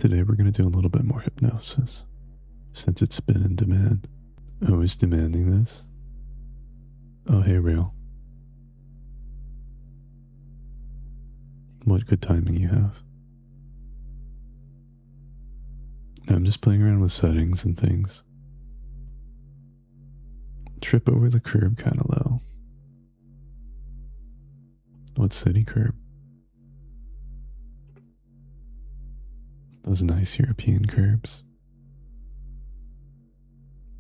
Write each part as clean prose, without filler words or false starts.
Today we're going to do a little bit more hypnosis, since it's been in demand. Always demanding this. Oh, hey, Real. What good timing you have. I'm just playing around with settings and things. Trip over the curb kind of low. What city curb? Those nice European curbs.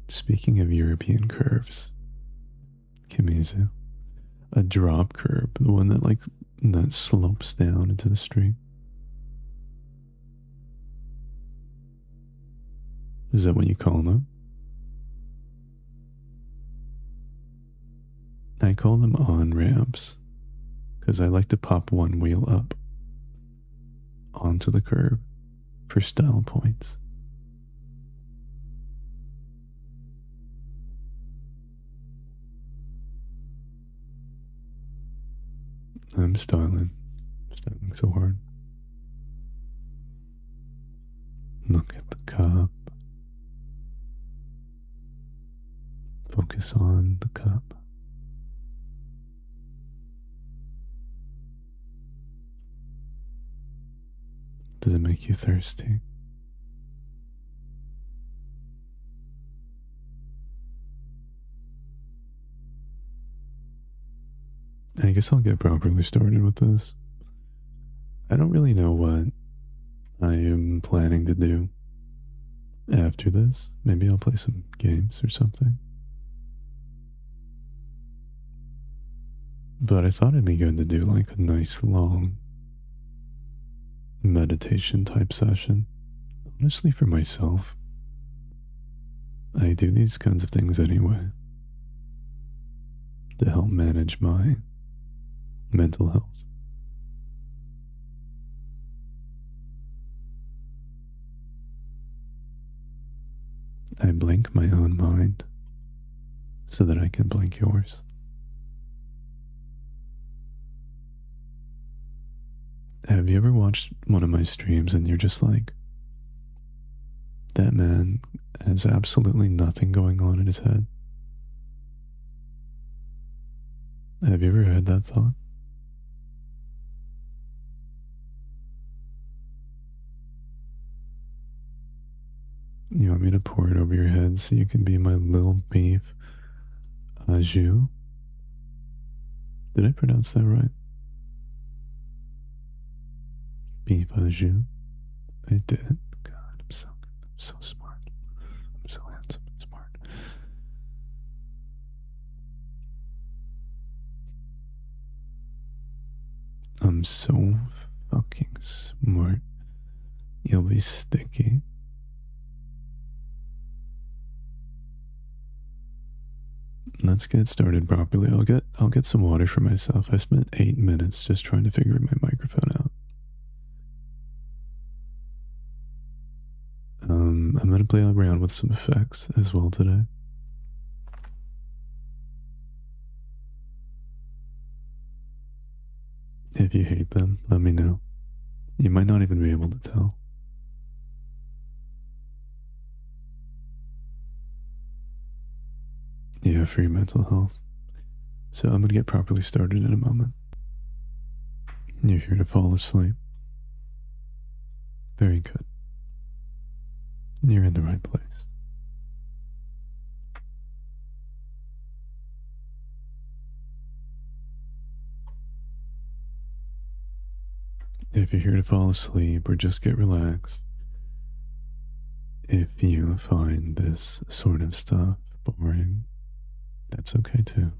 Speaking of European curves, Kimizu, a drop curb, the one that slopes down into the street. Is that what you call them? I call them on-ramps, because I like to pop one wheel up onto the curb for style points. I'm styling so hard. Look at the cup. Focus on the cup. Does it make you thirsty? I guess I'll get properly started with this. I don't really know what I am planning to do after this. Maybe I'll play some games or something. But I thought it'd be good to do like a nice long meditation type session. Honestly, for myself, I do these kinds of things anyway to help manage my mental health. I blink my own mind so that I can blink yours. Have you ever watched one of my streams and you're just like, that man has absolutely nothing going on in his head? Have you ever had that thought? You want me to pour it over your head so you can be my little beef au jus? Did I pronounce that right? Beef au jus? I did. God, I'm so good. I'm so smart. I'm so handsome and smart. I'm so fucking smart. You'll be sticky. Let's get started properly. I'll get some water for myself. I spent 8 minutes just trying to figure my microphone out. I'm gonna play around with some effects as well today. If you hate them, let me know. You might not even be able to tell. Yeah, for your mental health. So I'm gonna get properly started in a moment. You're here to fall asleep. Very good. You're in the right place. If you're here to fall asleep or just get relaxed, if you find this sort of stuff boring, that's okay too.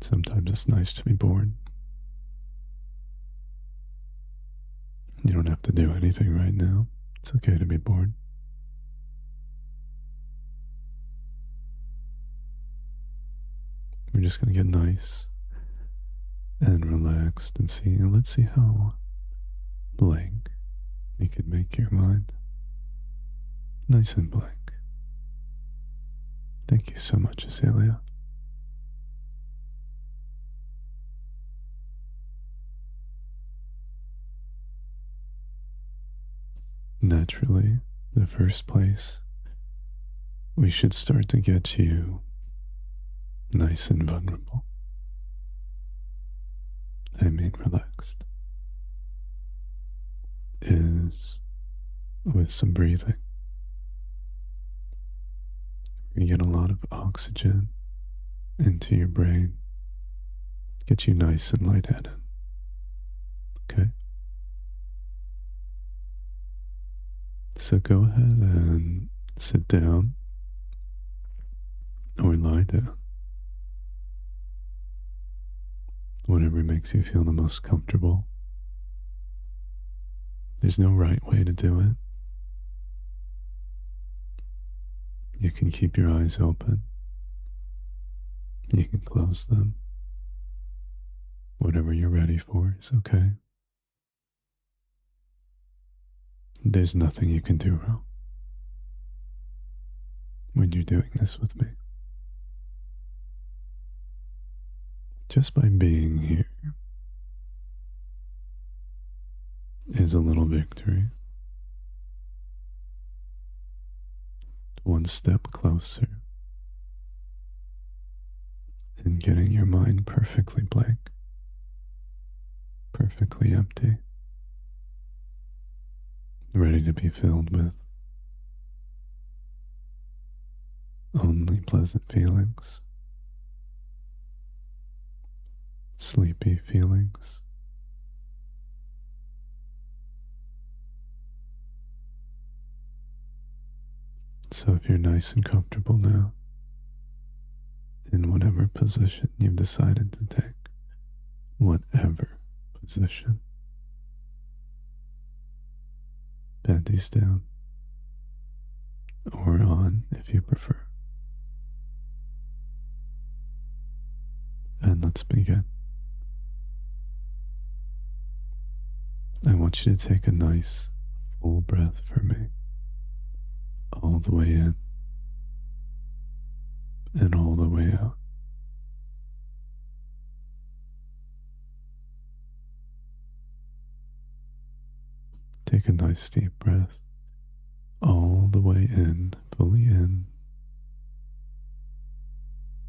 Sometimes it's nice to be bored. You don't have to do anything right now. It's okay to be bored. We're just going to get nice and relaxed and see. Let's see how blank we could make your mind. Nice and blank. Thank you so much, Azalea. naturally, the first place, we should start to get you nice and vulnerable. I mean, relaxed. Is with some breathing. You get a lot of oxygen into your brain, get you nice and lightheaded. Okay? So go ahead and sit down or lie down. Whatever makes you feel the most comfortable. There's no right way to do it. You can keep your eyes open. You can close them. Whatever you're ready for is okay. There's nothing you can do wrong when you're doing this with me. Just by being here is a little victory. One step closer in getting your mind perfectly blank, perfectly empty, ready to be filled with only pleasant feelings, sleepy feelings. So if you're nice and comfortable now, in whatever position you've decided to take, whatever position, panties down, or on if you prefer. And let's begin. I want you to take a nice full breath for me, all the way in and all the way out. Take a nice deep breath all the way in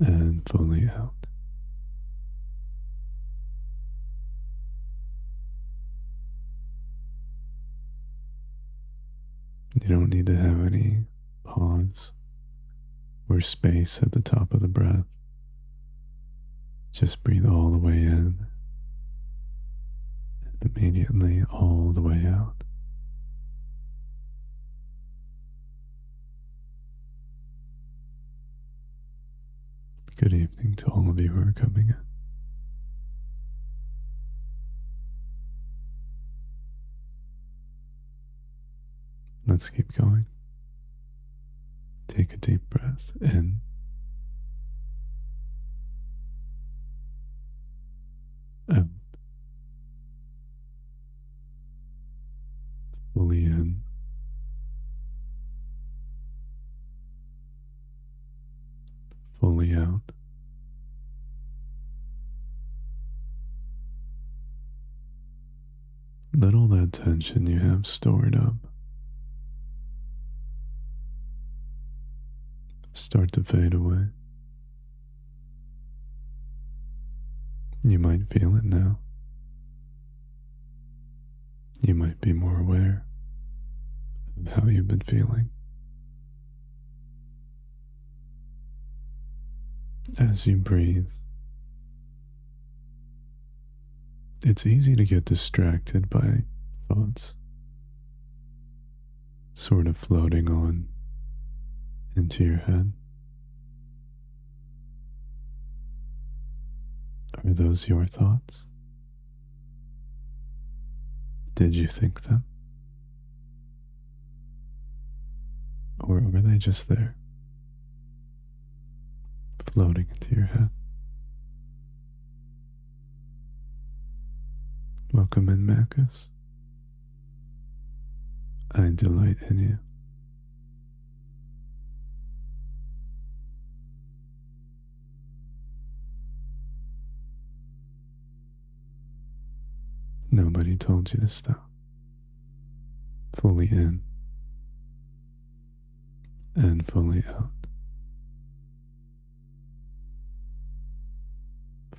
and fully out. You don't need to have any pause or space at the top of the breath. Just breathe all the way in and immediately all the way out. Good evening to all of you who are coming in. Let's keep going. Take a deep breath in out, fully in, fully out. Let all that tension you have stored up start to fade away. You might feel it now. You might be more aware of how you've been feeling. As you breathe, it's easy to get distracted by thoughts sort of floating on into your head. Are those your thoughts? Did you think them? Or were they just there, floating into your head? Welcome in, Marcus. I delight in you. Nobody told you to stop. fully in and fully out,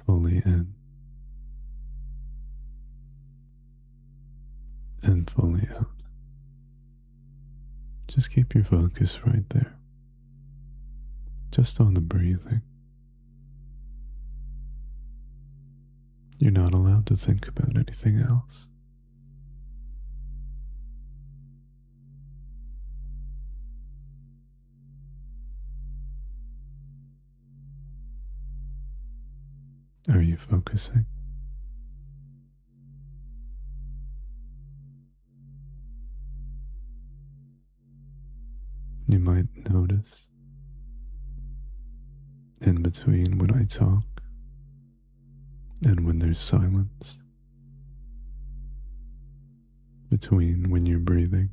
fully in and fully out. Just keep your focus right there, just on the breathing. You're not allowed to think about anything else. Are you focusing? You might notice in between when I talk and when there's silence, between when you're breathing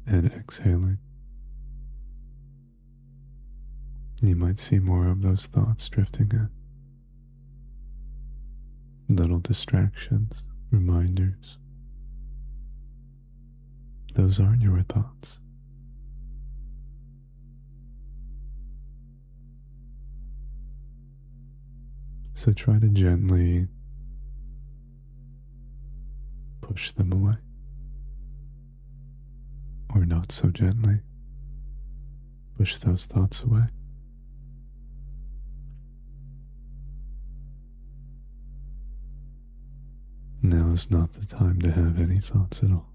and exhaling, you might see more of those thoughts drifting in. Little distractions, reminders. Those aren't your thoughts. So try to gently push them away. Or not so gently. Push those thoughts away. Now is not the time to have any thoughts at all.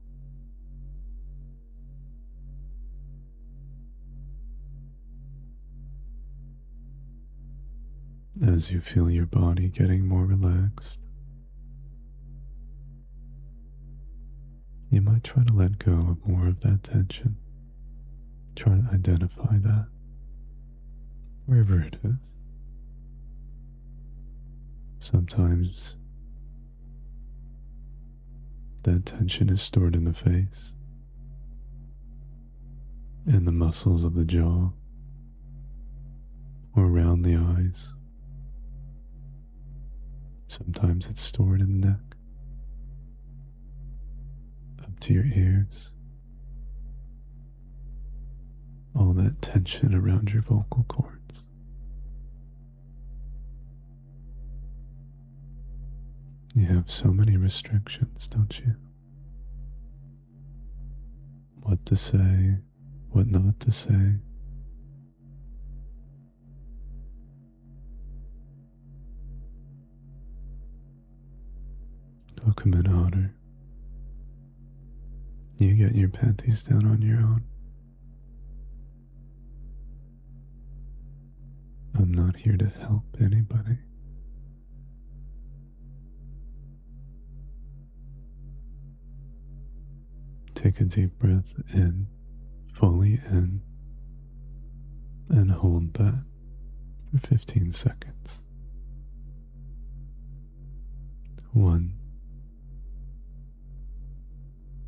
As you feel your body getting more relaxed, you might try to let go of more of that tension. Try to identify that, wherever it is. Sometimes that tension is stored in the face, in the muscles of the jaw, or around the eyes. Sometimes it's stored in the neck, up to your ears. All that tension around your vocal cords. You have so many restrictions, don't you? What to say, what not to say. Oh, come in, Otter. You get your panties down on your own. I'm not here to help anybody. Take a deep breath in, fully in, and hold that for 15 seconds. 1,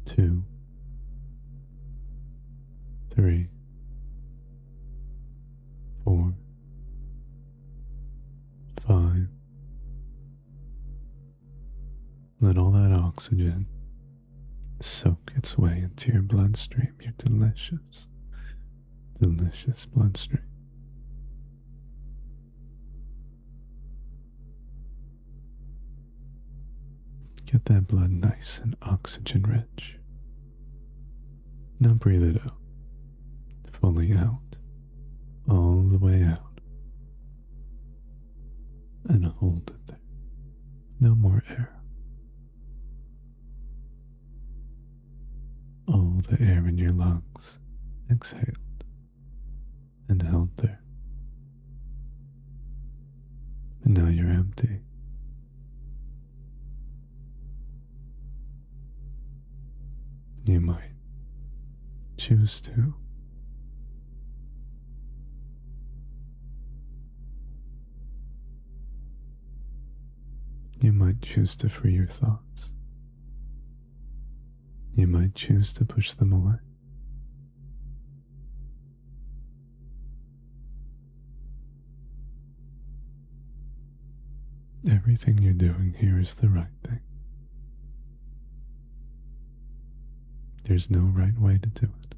2, 3, 4, 5. Let all that oxygen soak its way into your bloodstream, your delicious, delicious bloodstream. Get that blood nice and oxygen rich. Now breathe it out, fully out, all the way out, and hold it there. No more air. All the air in your lungs exhaled and held there. And now you're empty. You might choose to free your thoughts. You might choose to push them away. Everything you're doing here is the right thing. There's no right way to do it.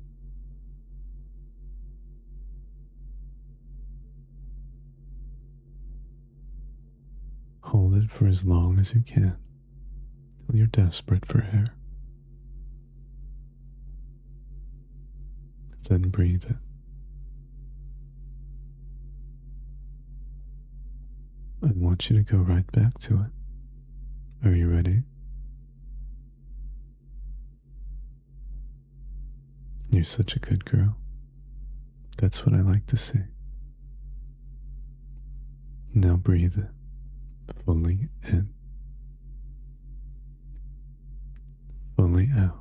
Hold it for as long as you can till you're desperate for air. Then breathe it. I want you to go right back to it. Are you ready? You're such a good girl. That's what I like to see. Now breathe it fully in, fully out,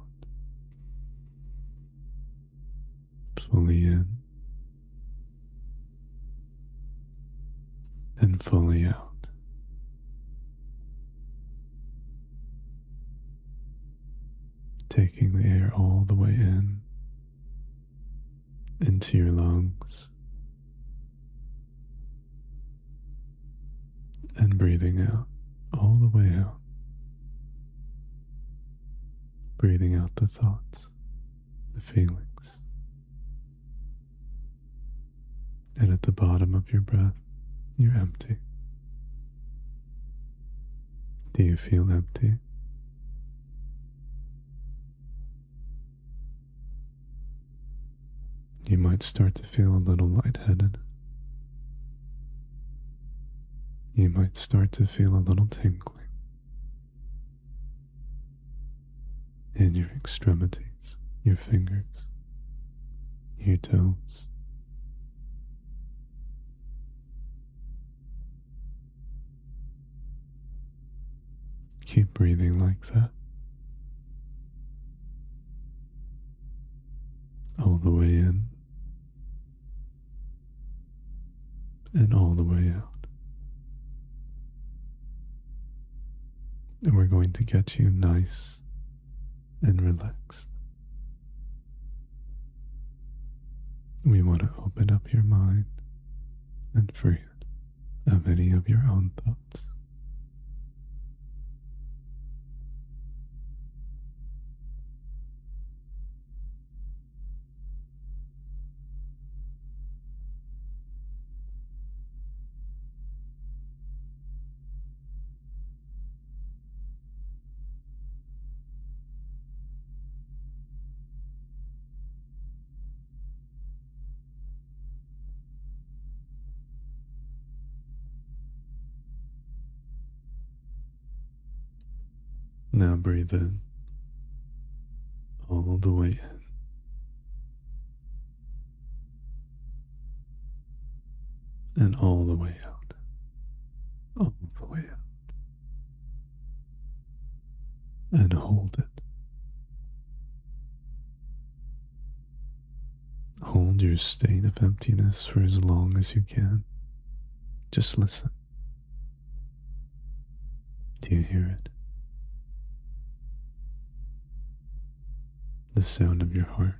fully in, and fully out. Taking the air all the way in, into your lungs, and breathing out all the way out. Breathing out the thoughts, the feelings. And at the bottom of your breath, you're empty. Do you feel empty? You might start to feel a little lightheaded. You might start to feel a little tingling in your extremities, your fingers, your toes. Keep breathing like that. All the way in and all the way out. And we're going to get you nice and relaxed. We want to open up your mind and free it of any of your own thoughts. Now breathe in all the way in and all the way out. All the way out. And hold it. Hold your state of emptiness for as long as you can. Just listen. Do you hear it? The sound of your heart,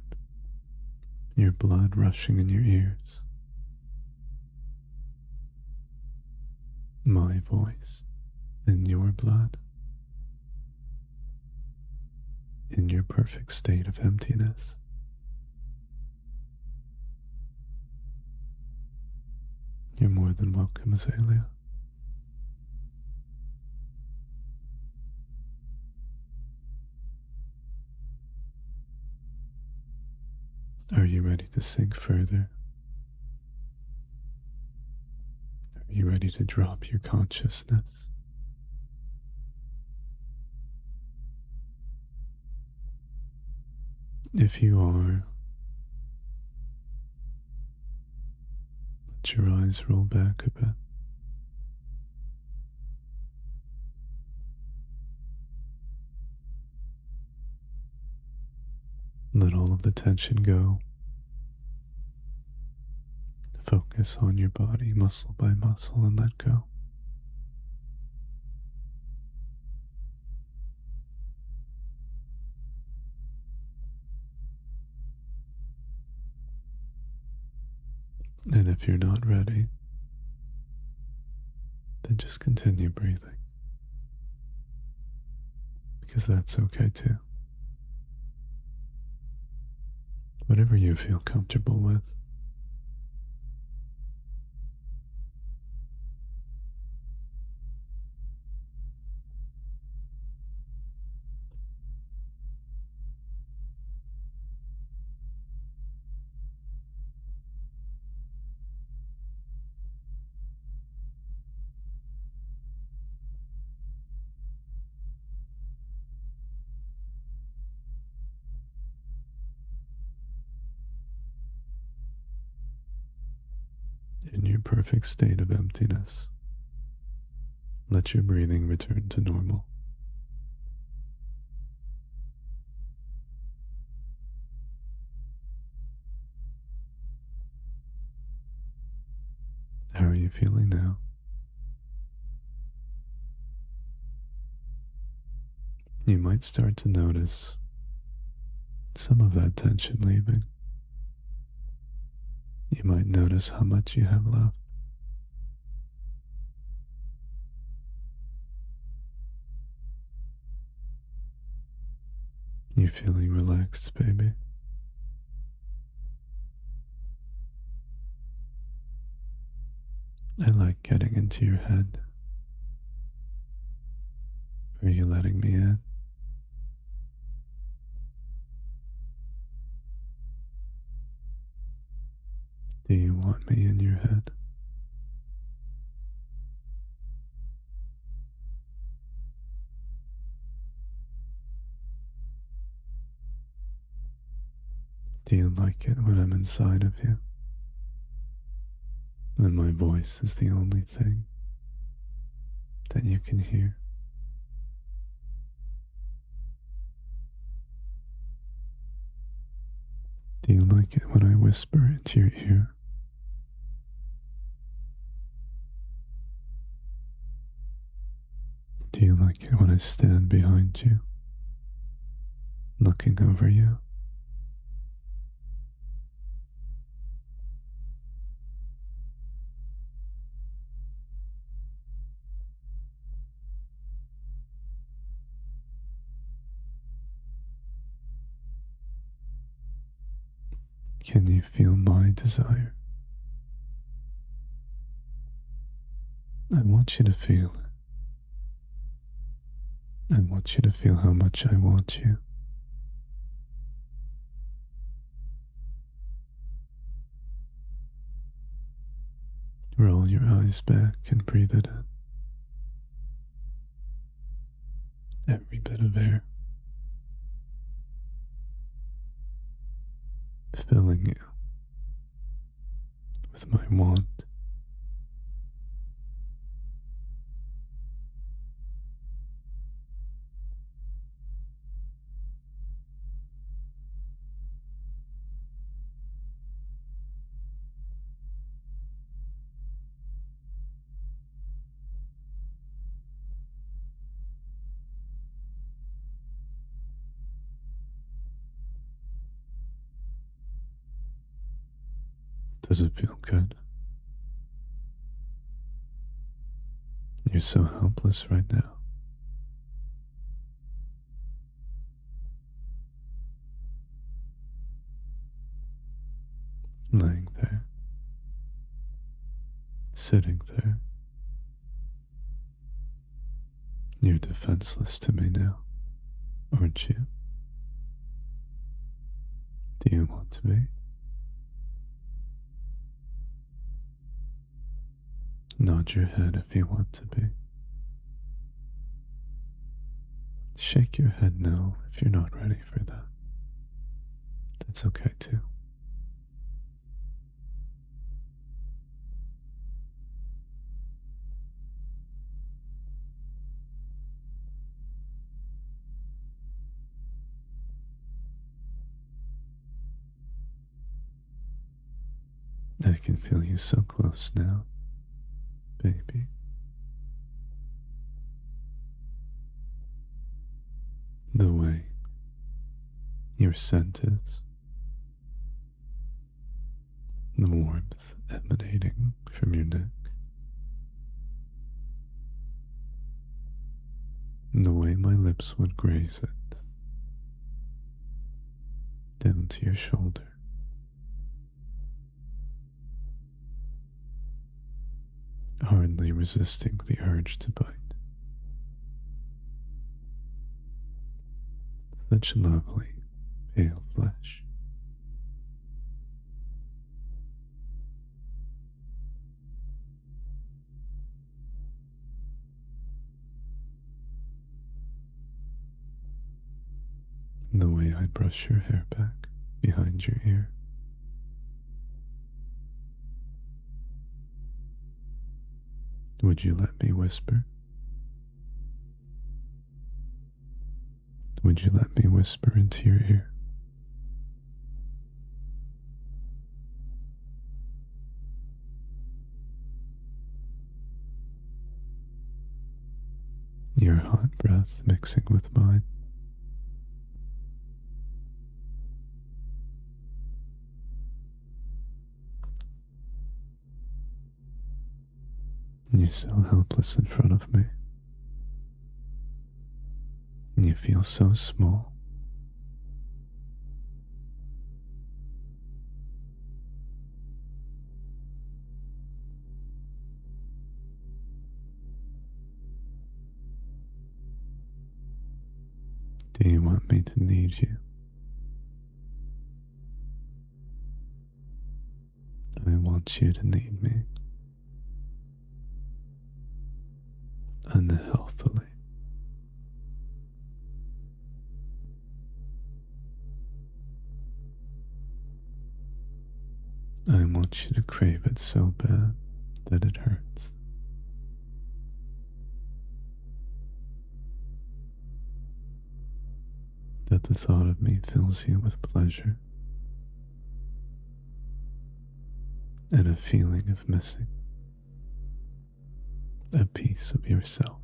your blood rushing in your ears, my voice in your blood, in your perfect state of emptiness. You're more than welcome, Azalea. Are you ready to sink further? Are you ready to drop your consciousness? If you are, let your eyes roll back a bit. Let all of the tension go. Focus on your body, muscle by muscle, and let go. And if you're not ready, then just continue breathing, because that's okay too. Whatever you feel comfortable with. In your perfect state of emptiness, let your breathing return to normal. How are you feeling now? You might start to notice some of that tension leaving. You might notice how much you have left. You feeling relaxed, baby? I like getting into your head. Are you letting me in? Do you want me in your head? Do you like it when I'm inside of you? When my voice is the only thing that you can hear? Do you like it when I whisper into your ear? Do you like it when I stand behind you, looking over you? Can you feel my desire? I want you to feel it. I want you to feel how much I want you. Roll your eyes back and breathe it in. Every bit of air, filling you with my want. Does it feel good? You're so helpless right now. Laying there, sitting there. You're defenseless to me now, aren't you? Do you want to be? Nod your head if you want to be. Shake your head no if you're not ready for that. That's okay too. I can feel you so close now, baby. The way your scent is, the warmth emanating from your neck, and the way my lips would graze it down to your shoulder. hardly resisting the urge to bite. Such lovely, pale flesh. The way I brush your hair back behind your ear. Would you let me whisper? Would you let me whisper into your ear? Your hot breath mixing with mine. You're so helpless in front of me. You feel so small. Do you want me to need you? I want you to need me. Unhealthily. I want you to crave it so bad that it hurts. That the thought of me fills you with pleasure and a feeling of missing a piece of yourself.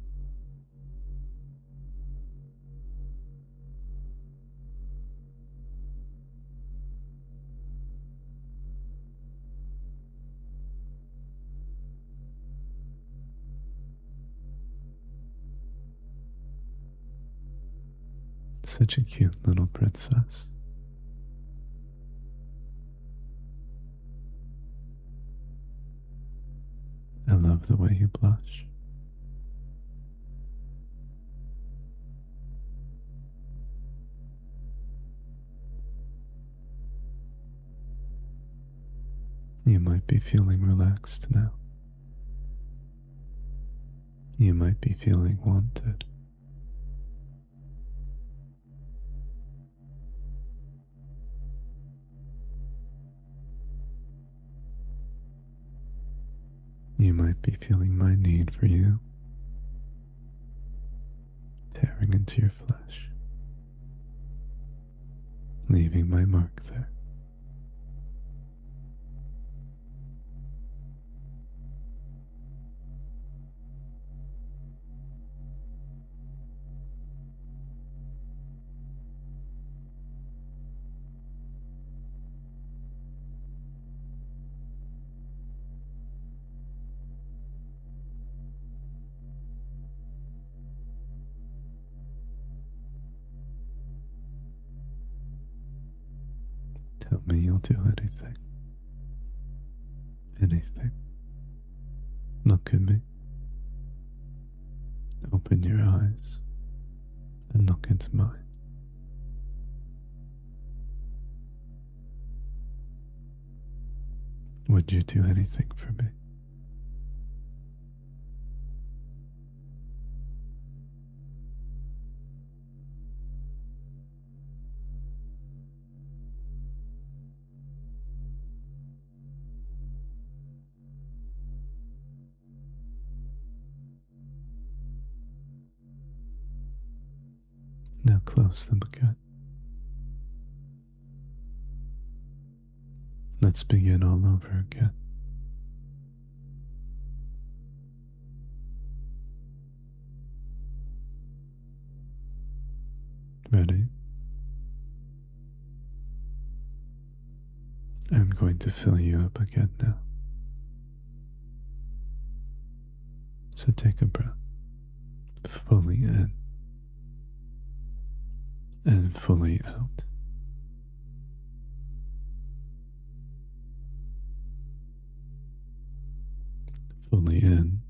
Such a cute little princess. I love the way you blush. You might be feeling relaxed now. You might be feeling wanted. You might be feeling my need for you tearing into your flesh, leaving my mark there. Tell me you'll do anything. Anything. Look at me. Open your eyes and look into mine. Would you do anything for me? Now close them again. Let's begin all over again. Ready? I'm going to fill you up again now. So take a breath, fully in and fully out. fully in,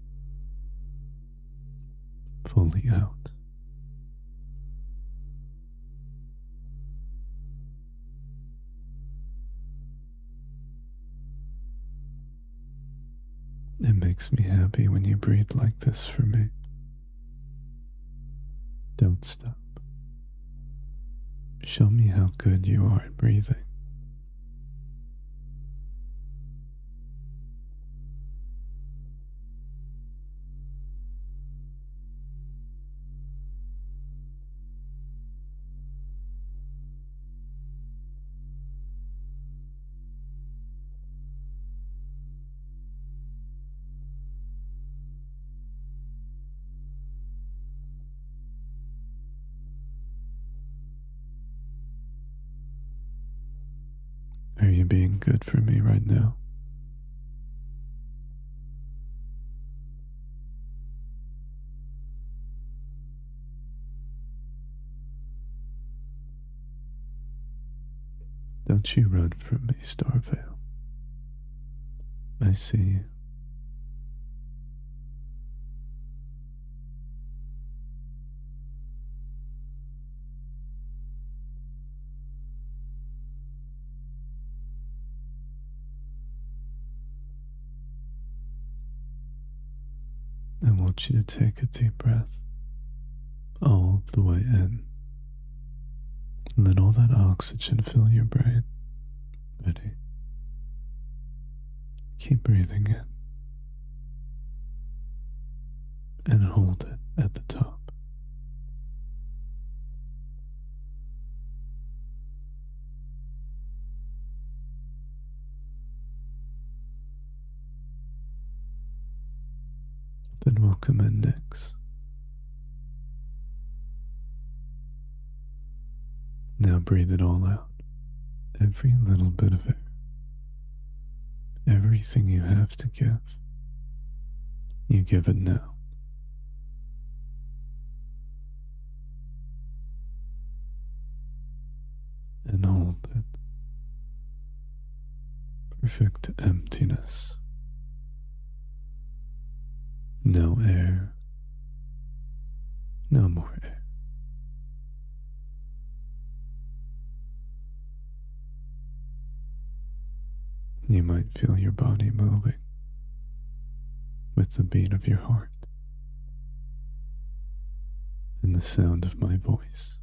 fully out. It makes me happy when you breathe like this for me. Don't stop. Show me how good you are at breathing. Are you being good for me right now? Don't you run from me, Starvale. I see you. I want you to take a deep breath all the way in. Let all that oxygen fill your brain. Ready? Keep breathing in and hold it at the top. Then welcome in next. Now breathe it all out. Every little bit of air. Everything you have to give. You give it now. And hold it. Perfect emptiness. No air. No more air. You might feel your body moving with the beat of your heart and the sound of my voice.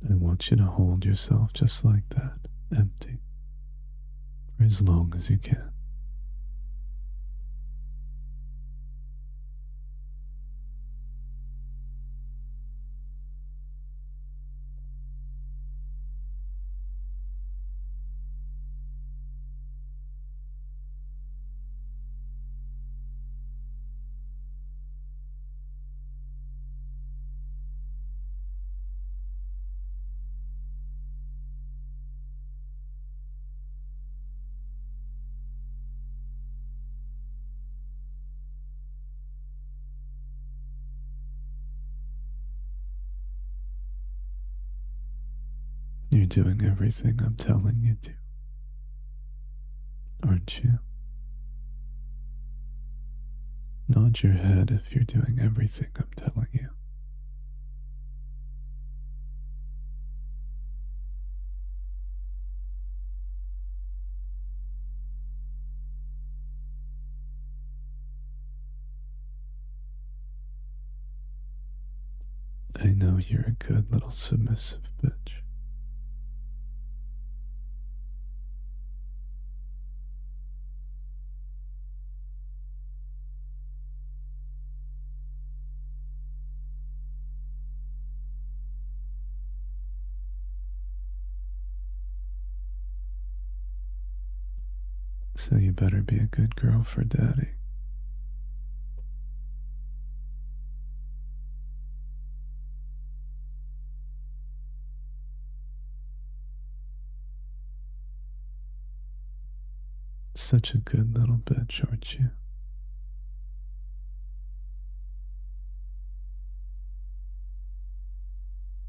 I want you to hold yourself just like that, empty, for as long as you can. You're doing everything I'm telling you to, aren't you? Nod your head if you're doing everything I'm telling you. I know you're a good little submissive bitch. So you better be a good girl for Daddy. Such a good little bitch, aren't you?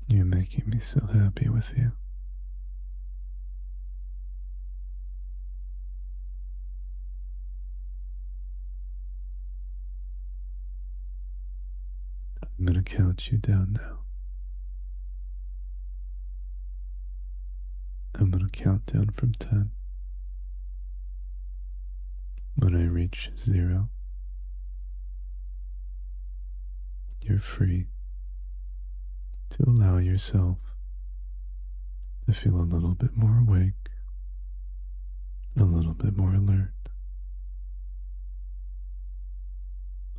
You're making making me so happy with you. I'm going to count you down now. I'm going to count down from 10. When I reach 0, you're free to allow yourself to feel a little bit more awake, a little bit more alert.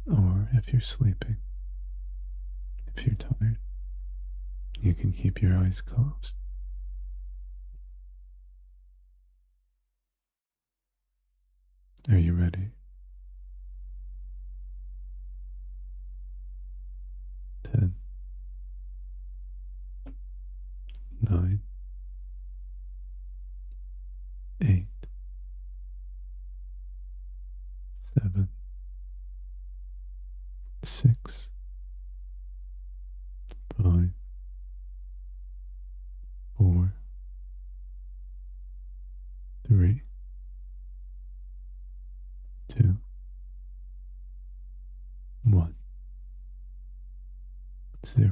Or if you're sleeping, if you're tired, you can keep your eyes closed. Are you ready? 10, 9, 8, 7, 6, 5, 4, 3, 2, 1, 0.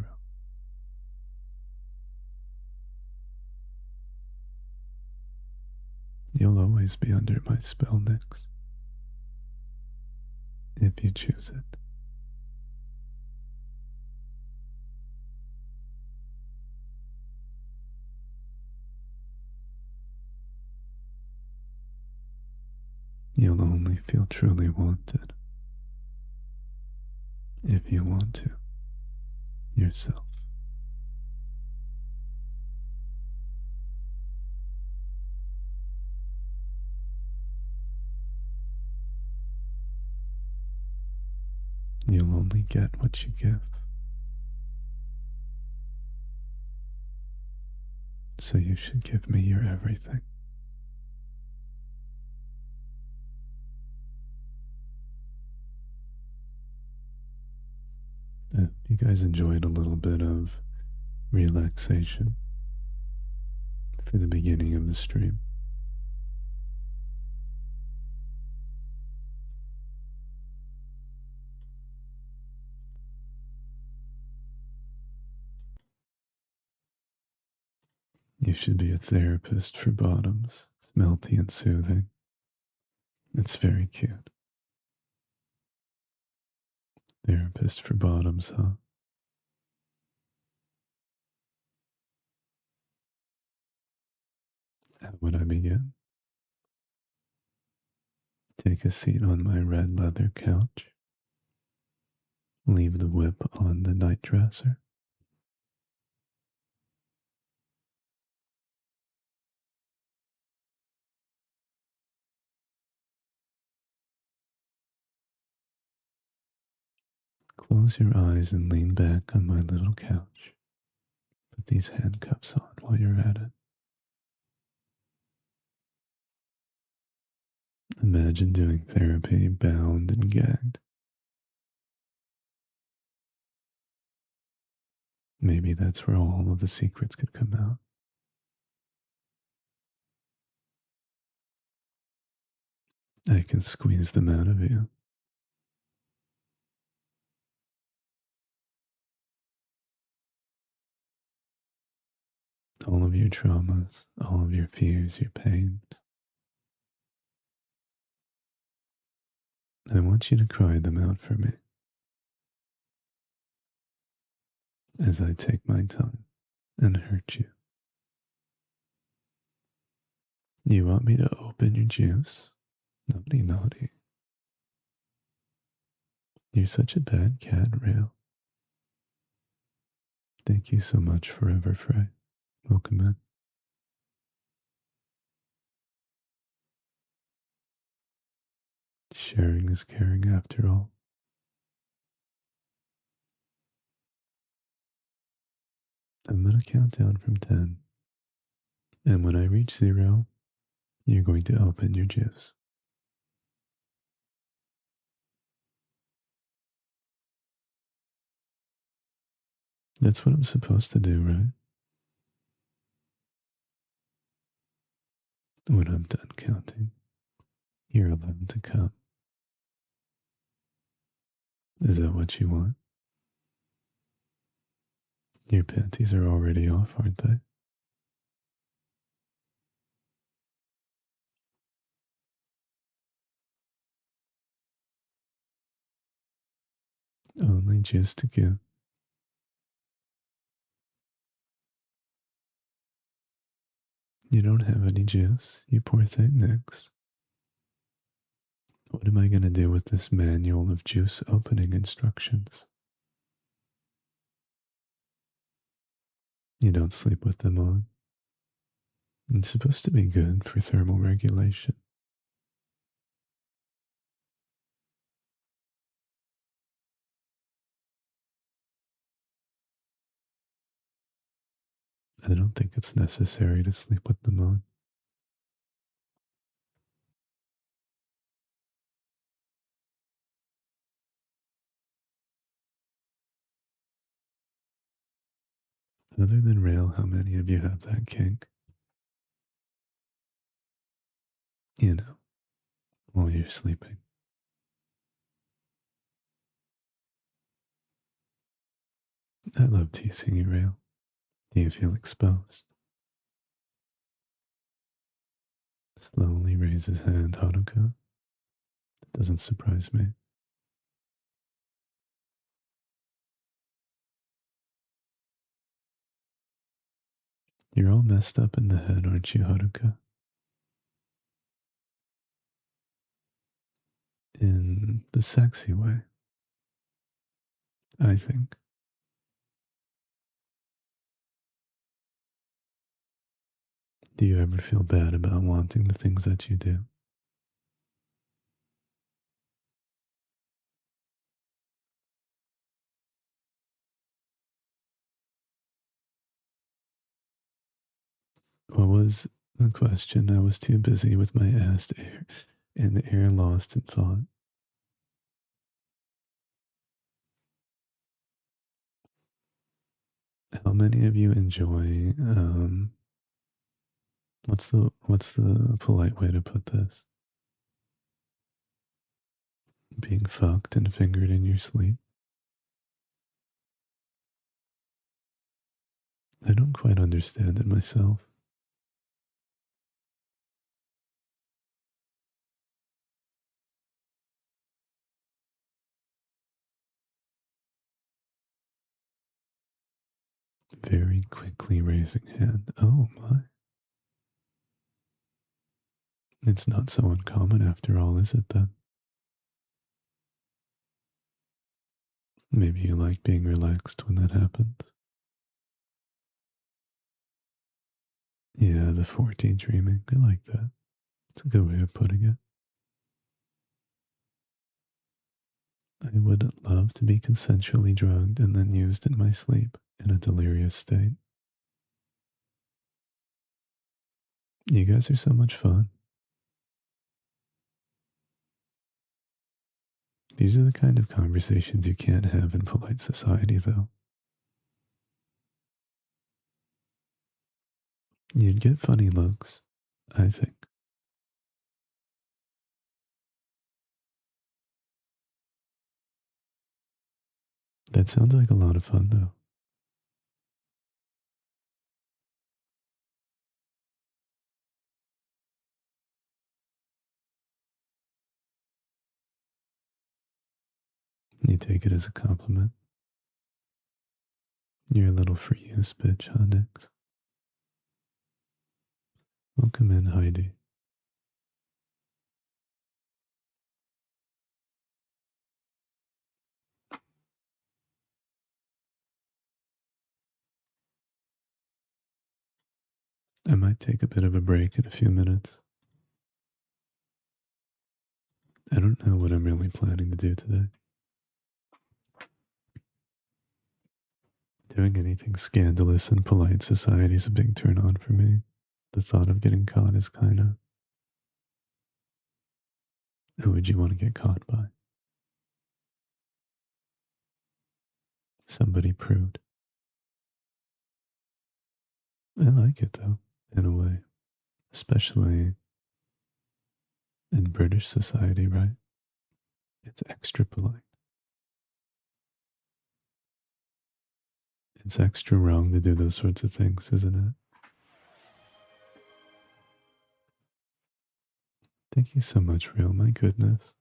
You'll always be under my spell next, if you choose it. You'll only feel truly wanted if you want to yourself. You'll only get what you give. So you should give me your everything. You guys enjoyed a little bit of relaxation for the beginning of the stream. You should be a therapist for bottoms. It's melty and soothing. It's very cute. Therapist for bottoms, huh? How would I begin? Take a seat on my red leather couch. Leave the whip on the night dresser. Close your eyes and lean back on my little couch. Put these handcuffs on while you're at it. Imagine doing therapy bound and gagged. Maybe that's where all of the secrets could come out. I can squeeze them out of you. All of your traumas, all of your fears, your pains. I want you to cry them out for me as I take my time and hurt you. You want me to open your juice? Naughty, naughty. You're such a bad cat, Rail. Thank you so much, Forever Frey. Welcome in. Sharing is caring after all. I'm going to count down from 10. And when I reach 0, you're going to open your juice. That's what I'm supposed to do, right? When I'm done counting, you're allowed to come. Is that what you want? Your panties are already off, aren't they? Only just to give. You don't have any juice, you poor thing, Nix. What am I going to do with this manual of juice opening instructions? You don't sleep with them on. It's supposed to be good for thermal regulation. I don't think it's necessary to sleep with them on. Other than rail, how many of you have that kink? You know, while you're sleeping. I love teasing you, rail. Do you feel exposed? Slowly raise his hand, Haruka. That doesn't surprise me. You're all messed up in the head, aren't you, Haruka? In the sexy way, I think. Do you ever feel bad about wanting the things that you do? What was the question? I was too busy with my ass air and the air lost in thought. How many of you enjoy what's the polite way to put this? Being fucked and fingered in your sleep? I don't quite understand it myself. Very quickly raising hand. Oh my. It's not so uncommon after all, is it then? Maybe you like being relaxed when that happens. Yeah, the 4D dreaming. I like that. It's a good way of putting it. I would love to be consensually drugged and then used in my sleep in a delirious state. You guys are so much fun. These are the kind of conversations you can't have in polite society, though. You'd get funny looks, I think. That sounds like a lot of fun, though. You take it as a compliment. You're a little free use bitch, huh, Nix? Welcome in, Heidi. I might take a bit of a break in a few minutes. I don't know what I'm really planning to do today. Doing anything scandalous in polite society is a big turn on for me. The thought of getting caught is kind of. Who would you want to get caught by? Somebody prude. I like it though, in a way. especially in British society, right? It's extra polite. It's extra wrong to do those sorts of things, isn't it? Thank you so much, Real. My goodness.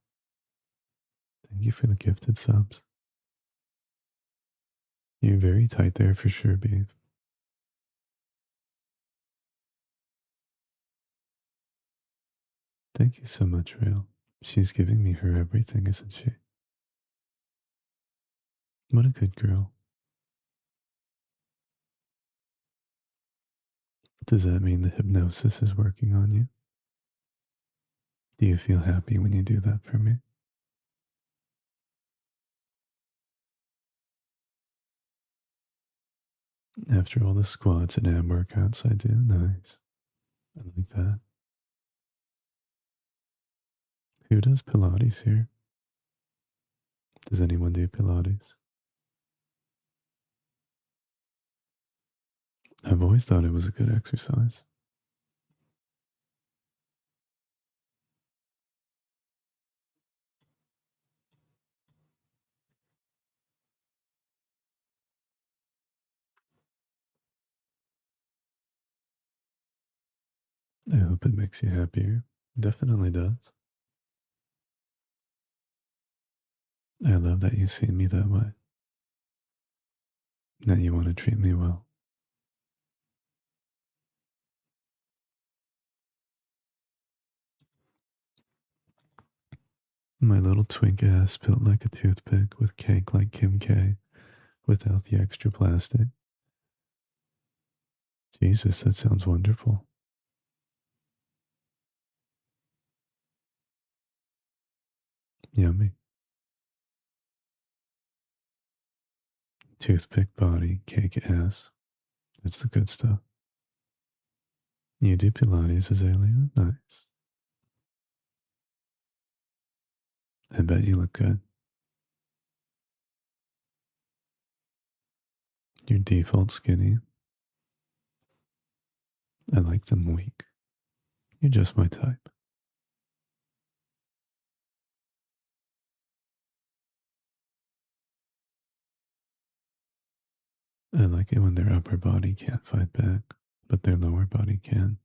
Thank you for the gifted subs. You're very tight there for sure, Beef. Thank you so much, Real. She's giving me her everything, isn't she? What a good girl. Does that mean the hypnosis is working on you? Do you feel happy when you do that for me? After all the squats and ab workouts I do, nice. I like that. Who does Pilates here? Does anyone do Pilates? I've always thought it was a good exercise. I hope it makes you happier. Definitely does. I love that you see me that way. That you want to treat me well. My little twink ass built like a toothpick with cake like Kim K without the extra plastic. Jesus, that sounds wonderful. Yummy. Toothpick body, cake ass. That's the good stuff. You do Pilates, Azalea? Nice. I bet you look good. Your default skinny. I like them weak. You're just my type. I like it when their upper body can't fight back, but their lower body can.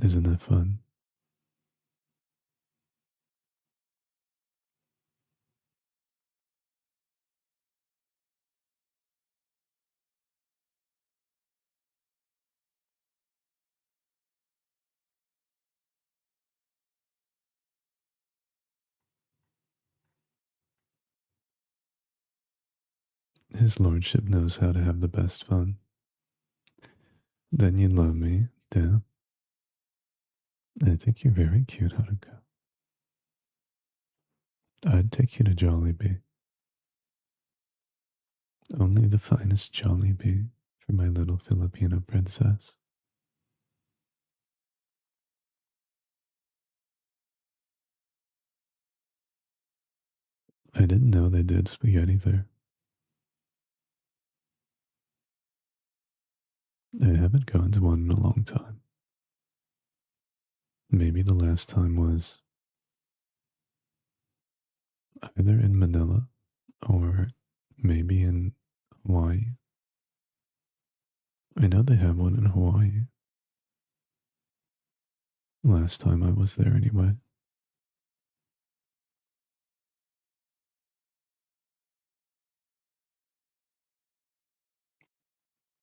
Isn't that fun? His lordship knows how to have the best fun. Then you'd love me, damn. I think you're very cute, Haruka. I'd take you to Jollibee. Only the finest Jollibee for my little Filipino princess. I didn't know they did spaghetti there. I haven't gone to one in a long time. Maybe the last time was either in Manila or maybe in Hawaii. I know they have one in Hawaii. Last time I was there anyway.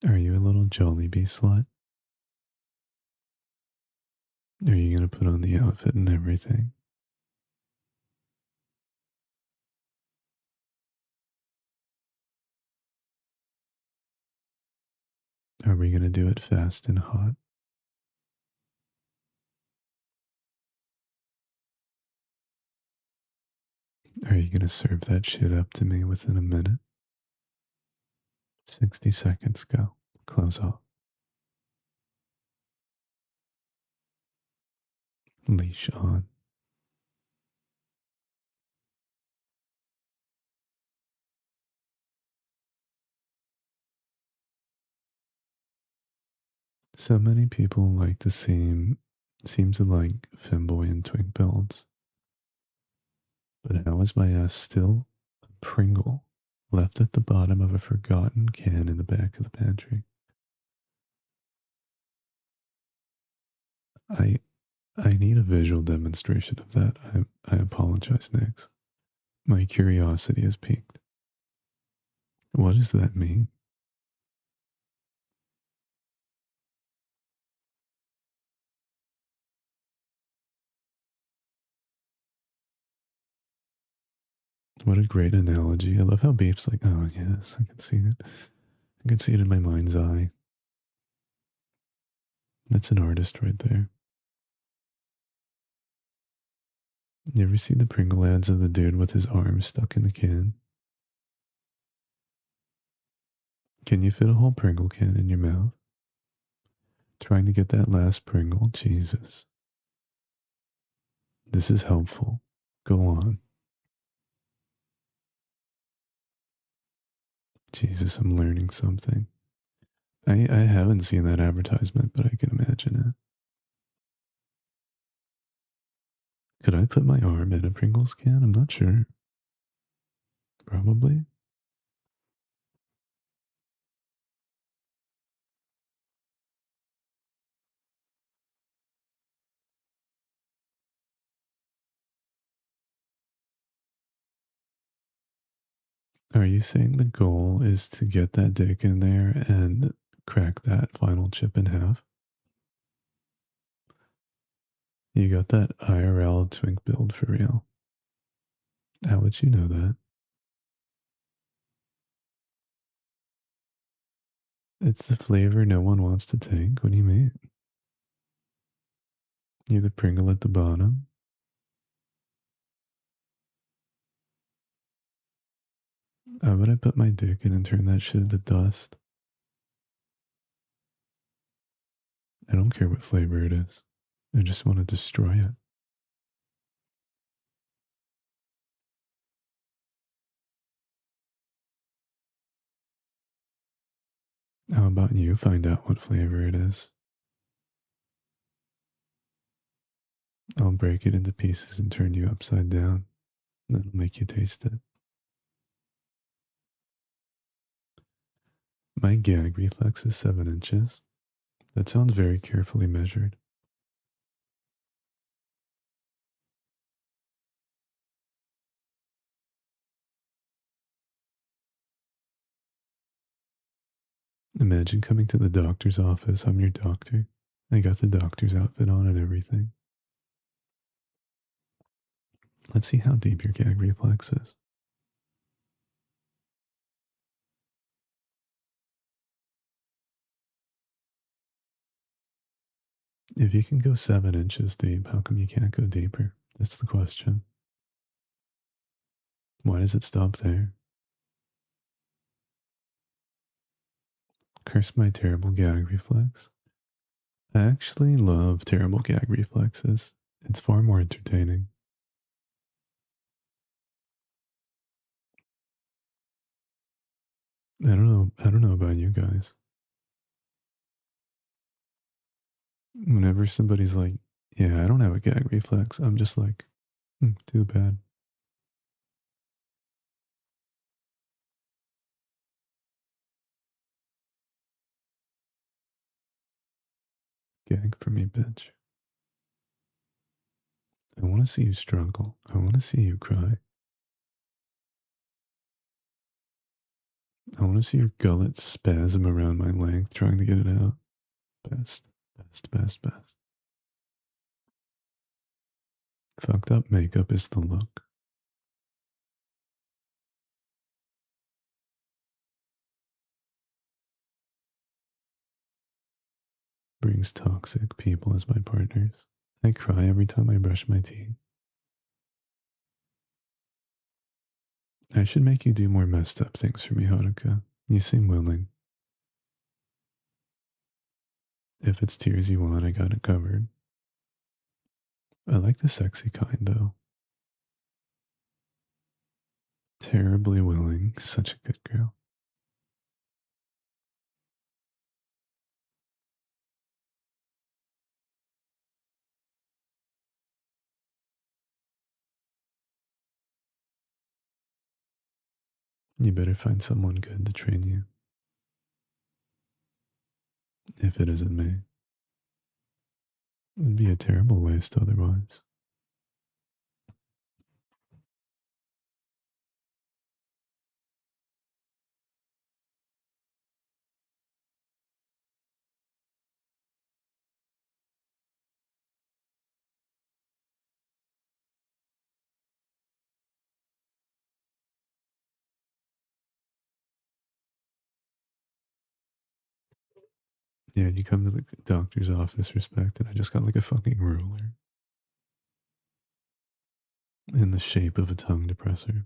Are you a little Jollibee slut? Are you gonna put on the outfit and everything? Are we gonna do it fast and hot? Are you gonna serve that shit up to me within a minute? 60 seconds, go. Close off. Leash on. So many people like to seem to like femboy and twink builds, but how is my ass still a Pringle left at the bottom of a forgotten can in the back of the pantry? I I need a visual demonstration of that. I apologize, Nix. My curiosity is piqued. What does that mean? What a great analogy. I love how Beef's like, oh yes, I can see it. I can see it in my mind's eye. That's an artist right there. You ever see the Pringle ads of the dude with his arm stuck in the can? Can you fit a whole Pringle can in your mouth? Trying to get that last Pringle? Jesus. This is helpful. Go on. Jesus, I'm learning something. I haven't seen that advertisement, but I can imagine it. Could I put my arm in a Pringles can? I'm not sure. Probably. Are you saying the goal is to get that dick in there and crack that final chip in half? You got that IRL twink build for real. How would you know that? It's the flavor no one wants to take. What do you mean? You're the Pringle at the bottom. How would I put my dick in and turn that shit into dust? I don't care what flavor it is. I just want to destroy it. How about you find out what flavor it is? I'll break it into pieces and turn you upside down. That'll make you taste it. My gag reflex is 7 inches. That sounds very carefully measured. Imagine coming to the doctor's office. I'm your doctor. I got the doctor's outfit on and everything. Let's see how deep your gag reflex is. If you can go 7 inches deep, how come you can't go deeper? That's the question. Why does it stop there? Curse my terrible gag reflex. I actually love terrible gag reflexes. It's far more entertaining. I don't know about you guys. Whenever somebody's like, yeah, I don't have a gag reflex, I'm just like, too bad. Gag for me, bitch. I want to see you struggle. I want to see you cry. I want to see your gullet spasm around my length trying to get it out. Best, best, best, best. Fucked up makeup is the look. Brings toxic people as my partners. I cry every time I brush my teeth. I should make you do more messed up things for me, Haruka. You seem willing. If it's tears you want, I got it covered. I like the sexy kind, though. Terribly willing. Such a good girl. You better find someone good to train you, if it isn't me. It'd be a terrible waste otherwise. Yeah, you come to the doctor's office, respect, and I just got like a fucking ruler in the shape of a tongue depressor.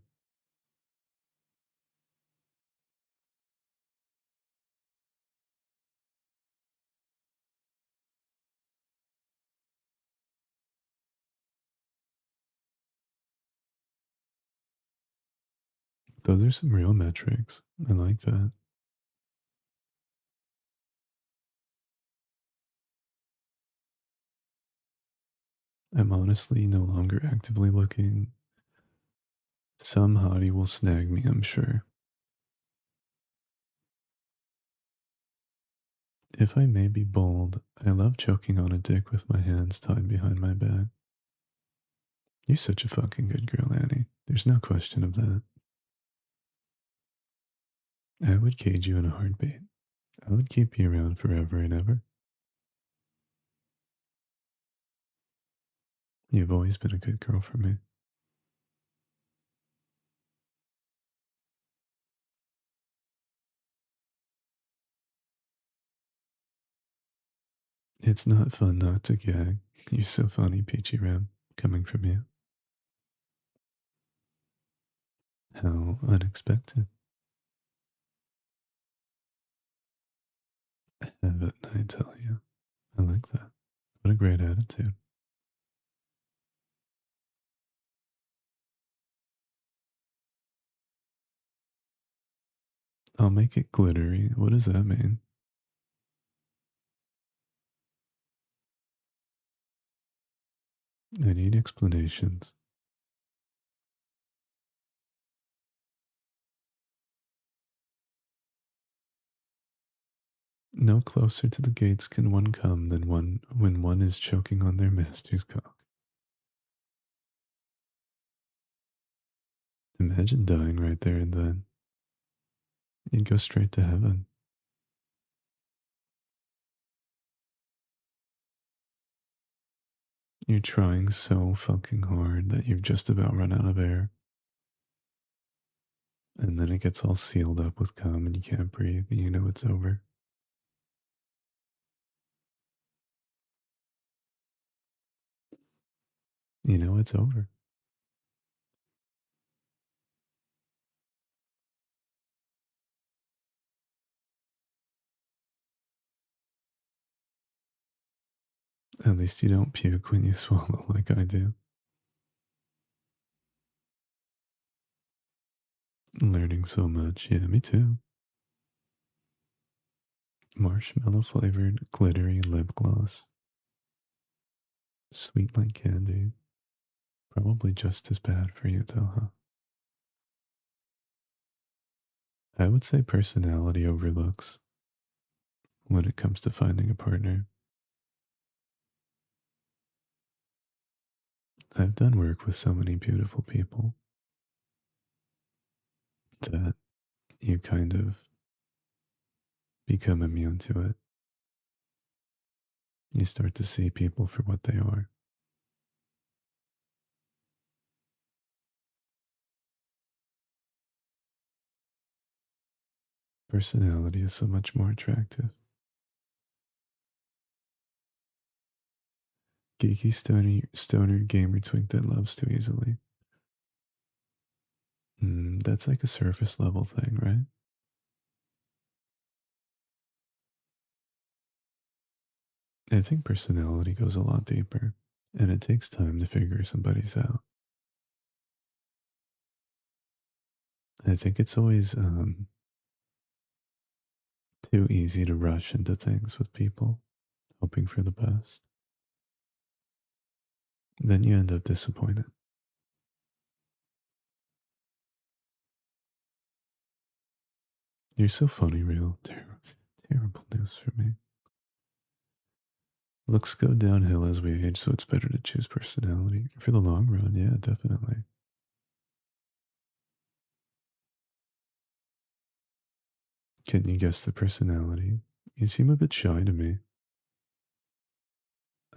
Those are some real metrics. I like that. I'm honestly no longer actively looking. Some hottie will snag me, I'm sure. If I may be bold, I love choking on a dick with my hands tied behind my back. You're such a fucking good girl, Annie. There's no question of that. I would cage you in a heartbeat. I would keep you around forever and ever. You've always been a good girl for me. It's not fun not to gag. You're so funny, Peachy Ram, coming from you. How unexpected. Haven't I tell you? I like that. What a great attitude. I'll make it glittery. What does that mean? I need explanations. No closer to the gates can one come than one when one is choking on their master's cock. Imagine dying right there and then. You'd go straight to heaven. You're trying so fucking hard that you've just about run out of air. And then it gets all sealed up with cum and you can't breathe and you know it's over. You know it's over. At least you don't puke when you swallow like I do. Learning so much. Yeah, me too. Marshmallow flavored glittery lip gloss. Sweet like candy. Probably just as bad for you though, huh? I would say personality over looks when it comes to finding a partner. I've done work with so many beautiful people that you kind of become immune to it. You start to see people for what they are. Personality is so much more attractive. Geeky stoner gamer twink that loves too easily. That's like a surface level thing, right? I think personality goes a lot deeper, and it takes time to figure somebody's out. I think it's always too easy to rush into things with people, hoping for the best. Then you end up disappointed. You're so funny, real. Terrible news for me. Looks go downhill as we age, so it's better to choose personality. For the long run, yeah, definitely. Can you guess the personality? You seem a bit shy to me.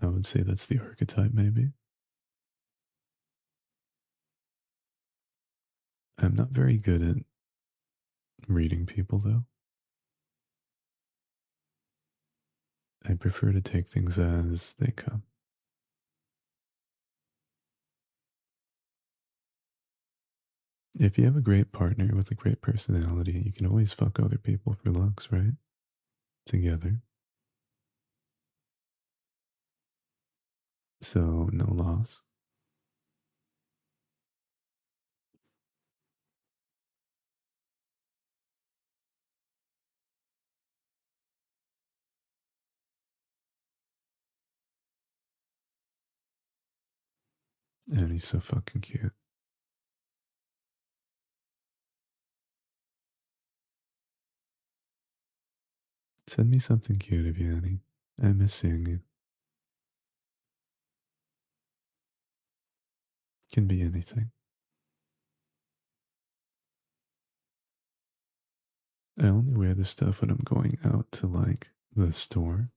I would say that's the archetype, maybe. I'm not very good at reading people, though. I prefer to take things as they come. If you have a great partner with a great personality, you can always fuck other people for looks, right? Together. So, no loss. And he's so fucking cute. Send me something cute if you any. I miss seeing you. Can be anything. I only wear this stuff when I'm going out to like the store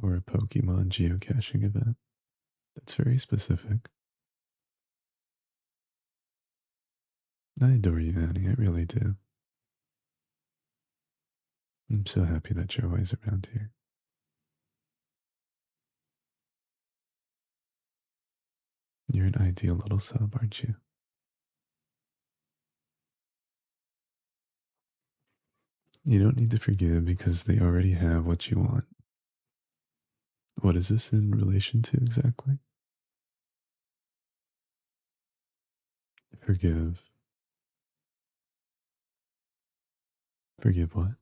or a Pokemon geocaching event. That's very specific. I adore you, Annie. I really do. I'm so happy that you're always around here. You're an ideal little sub, aren't you? You don't need to forgive because they already have what you want. What is this in relation to exactly? Forgive. Forgive what?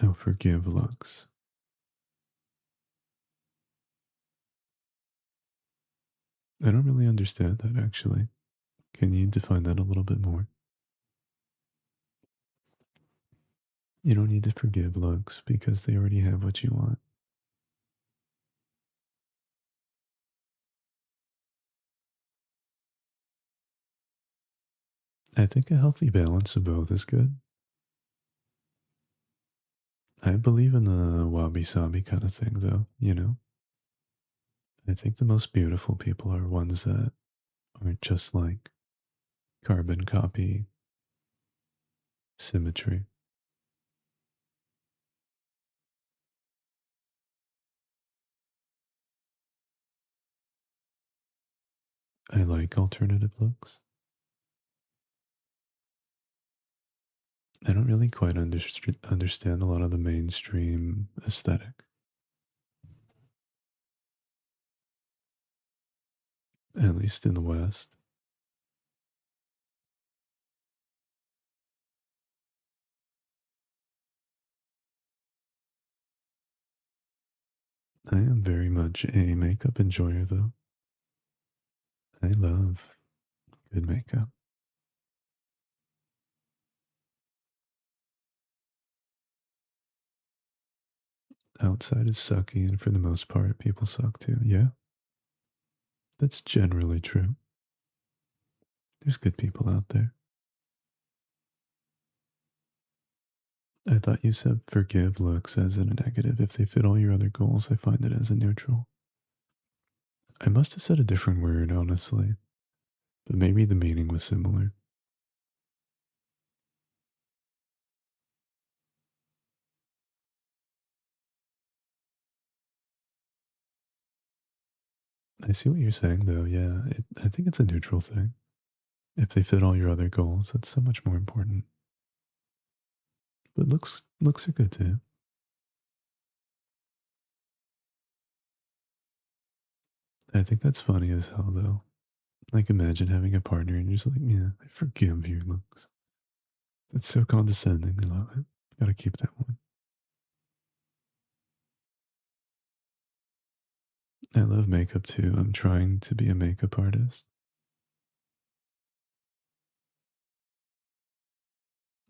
Oh, forgive looks. I don't really understand that actually. Can you define that a little bit more? You don't need to forgive looks because they already have what you want. I think a healthy balance of both is good. I believe in the wabi sabi kind of thing, though, you know? I think the most beautiful people are ones that aren't just like carbon copy symmetry. I like alternative looks. I don't really quite understand a lot of the mainstream aesthetic, at least in the West. I am very much a makeup enjoyer, though. I love good makeup. Outside is sucky, and for the most part, people suck too. Yeah, that's generally true. There's good people out there. I thought you said forgive looks as in a negative. If they fit all your other goals, I find it as a neutral. I must have said a different word, honestly, but maybe the meaning was similar. I see what you're saying, though. Yeah, I think it's a neutral thing. If they fit all your other goals, that's so much more important. But looks are good too. I think that's funny as hell, though. Like, imagine having a partner and you're just like, yeah, I forgive your looks. That's so condescending. I love it. Gotta keep that one. I love makeup too. I'm trying to be a makeup artist.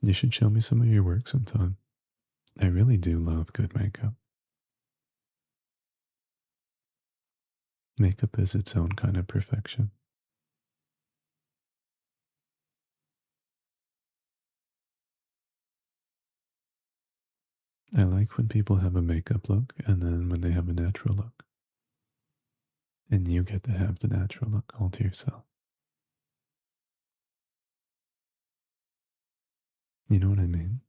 You should show me some of your work sometime. I really do love good makeup. Makeup is its own kind of perfection. I like when people have a makeup look and then when they have a natural look. And you get to have the natural look all to yourself. You know what I mean?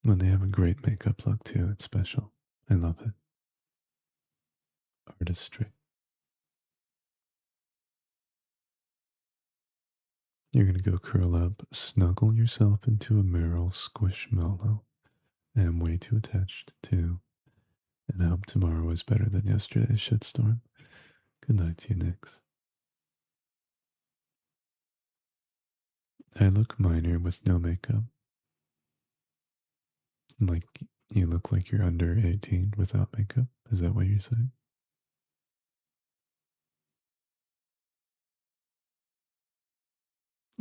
When they have a great makeup look too, it's special. I love it. Artistry. You're gonna go curl up, snuggle yourself into a Meryl squishmallow. I am way too attached to, and I hope tomorrow is better than yesterday's shitstorm. Good night to you, Nix. I look minor with no makeup. Like you look like you're under 18 without makeup. Is that what you're saying?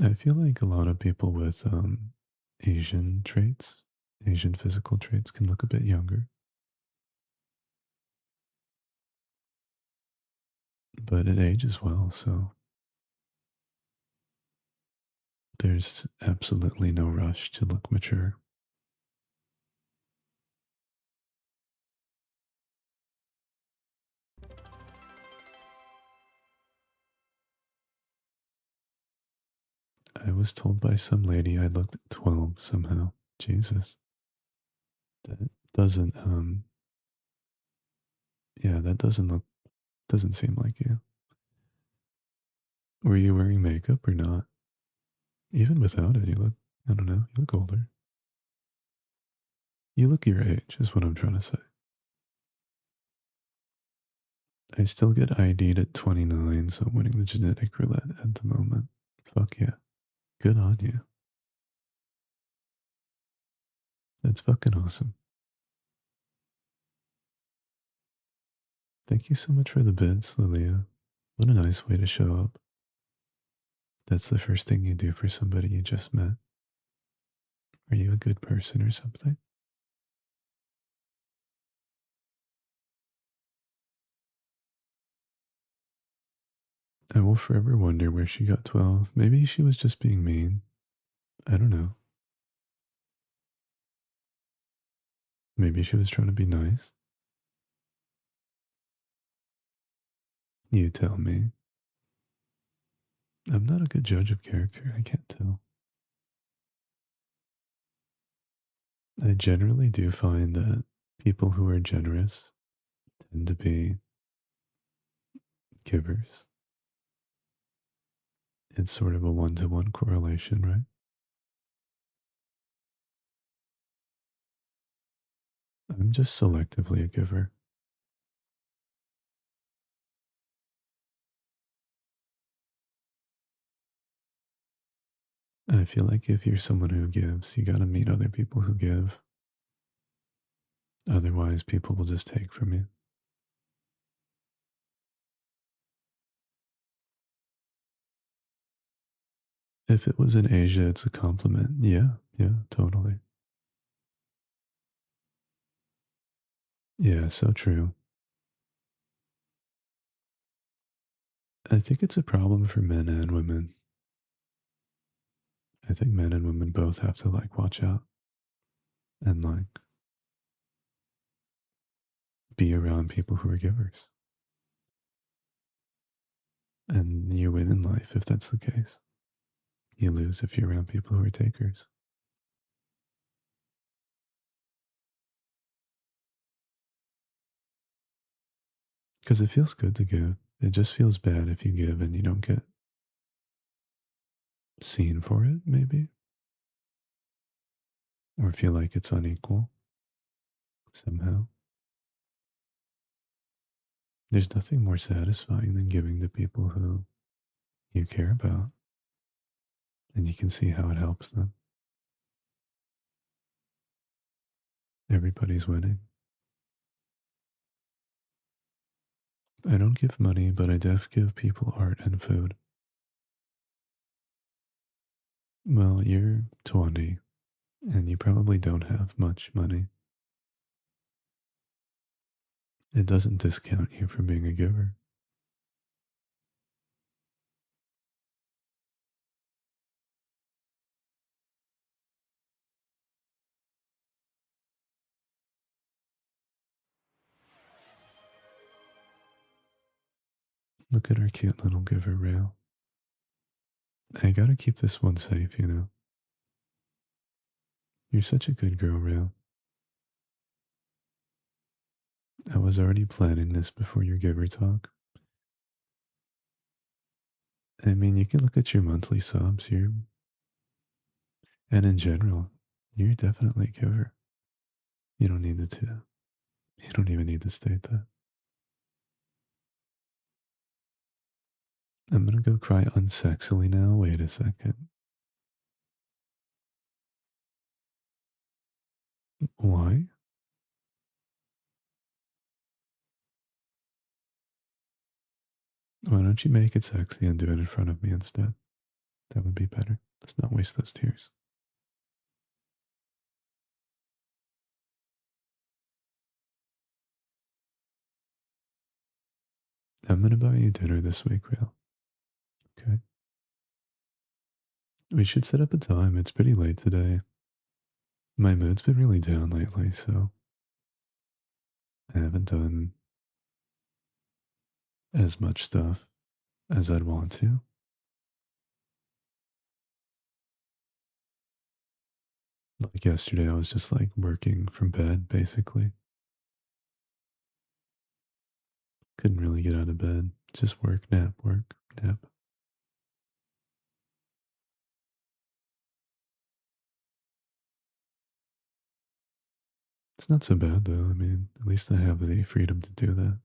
I feel like a lot of people with Asian traits, Asian physical traits, can look a bit younger, but it ages well. So there's absolutely no rush to look mature. I was told by some lady I looked 12 somehow. Jesus. That doesn't, yeah, that doesn't seem like you. Were you wearing makeup or not? Even without it, you look, I don't know, you look older. You look your age, is what I'm trying to say. I still get ID'd at 29, so I'm winning the genetic roulette at the moment. Fuck yeah. Good on you. That's fucking awesome. Thank you so much for the bits, Lilia. What a nice way to show up. That's the first thing you do for somebody you just met. Are you a good person or something? I will forever wonder where she got 12. Maybe she was just being mean. I don't know. Maybe she was trying to be nice. You tell me. I'm not a good judge of character. I can't tell. I generally do find that people who are generous tend to be givers. It's sort of a one-to-one correlation, right? I'm just selectively a giver. I feel like if you're someone who gives, you gotta meet other people who give. Otherwise, people will just take from you. If it was in Asia, it's a compliment. Yeah, yeah, totally. Yeah, so true. I think it's a problem for men and women. I think men and women both have to like watch out and like be around people who are givers. And you win in life if that's the case. You lose if you're around people who are takers. Because it feels good to give. It just feels bad if you give and you don't get seen for it, maybe, or feel like it's unequal somehow. There's nothing more satisfying than giving to people who you care about. and you can see how it helps them. Everybody's winning. I don't give money, but I def give people art and food. Well, you're 20, and you probably don't have much money. It doesn't discount you for being a giver. Look at our cute little giver rail. I gotta keep this one safe, you know. You're such a good girl, Rail. I was already planning this before your giver talk. I mean, you can look at your monthly subs here, and in general, you're definitely a giver. You don't need to. You don't even need to state that. I'm gonna go cry unsexily now. Wait a second. Why? Why don't you make it sexy and do it in front of me instead? That would be better. Let's not waste those tears. I'm gonna buy you dinner this week, Rail. Okay? We should set up a time. It's pretty late today. My mood's been really down lately, so I haven't done as much stuff as I'd want to. Like yesterday, I was just like working from bed, basically. Couldn't really get out of bed. Just work, nap. It's not so bad though. I mean, at least I have the freedom to do that.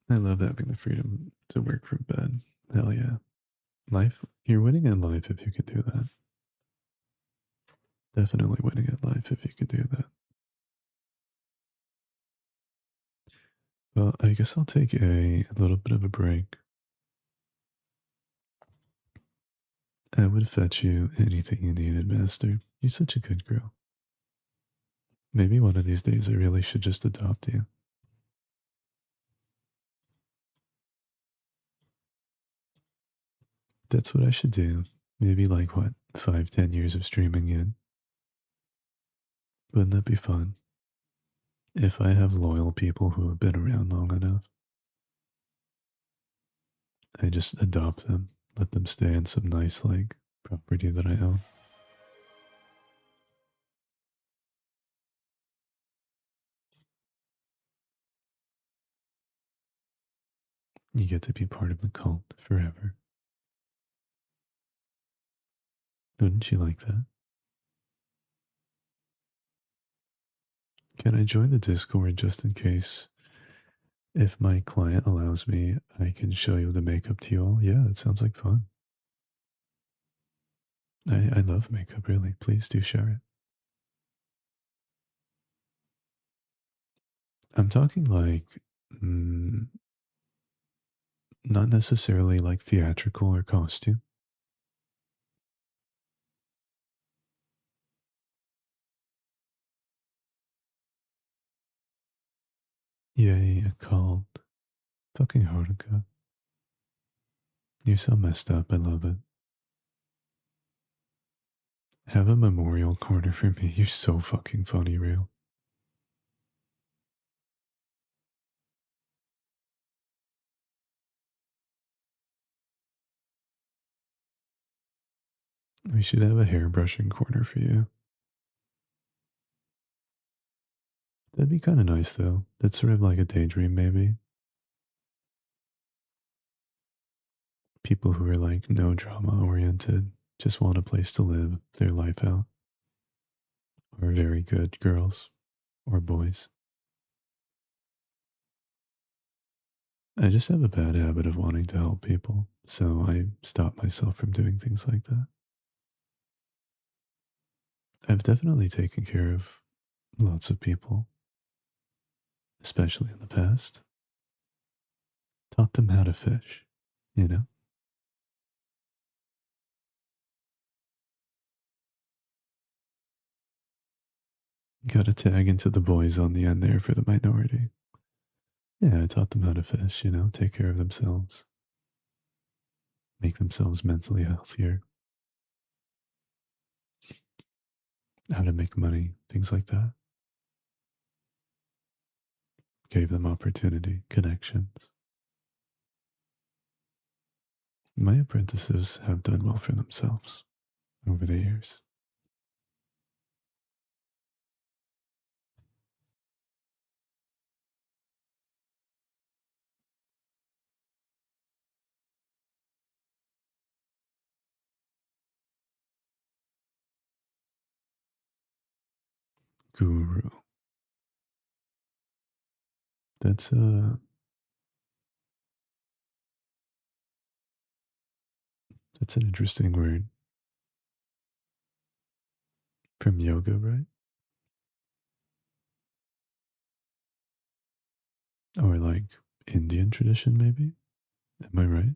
I love having the freedom to work from bed. Hell yeah. Life, you're winning at life if you could do that. Definitely winning at life if you could do that. Well, I guess I'll take a little bit of a break. I would fetch you anything you needed, Master. You're such a good girl. Maybe one of these days I really should just adopt you. That's what I should do. Maybe like what, 5, 10 years of streaming in? Wouldn't that be fun? If I have loyal people who have been around long enough, I just adopt them, let them stay in some nice like property that I own. You get to be part of the cult forever. Wouldn't you like that? Can I join the Discord just in case? If my client allows me, I can show you the makeup to you all. Yeah, that sounds like fun. I love makeup, really. Please do share it. I'm talking like, mm, not necessarily like theatrical or costume. Yeah, yeah, yeah, called fucking Haruka. You're so messed up. I love it. Have a memorial corner for me. You're so fucking funny, real. We should have a hairbrushing corner for you. That'd be kind of nice, though. That's sort of like a daydream, maybe. People who are like no drama oriented, just want a place to live their life out. are very good girls or boys. I just have a bad habit of wanting to help people, so I stop myself from doing things like that. I've definitely taken care of lots of people, especially in the past. Taught them how to fish, you know? Got a tag into the boys on the end there for the minority. Yeah, I taught them how to fish, take care of themselves, make themselves mentally healthier, how to make money, things like that. Gave them opportunity, connections. My apprentices have done well for themselves over the years. Guru. That's that's an interesting word from yoga, right? Or like Indian tradition, maybe? Am I right?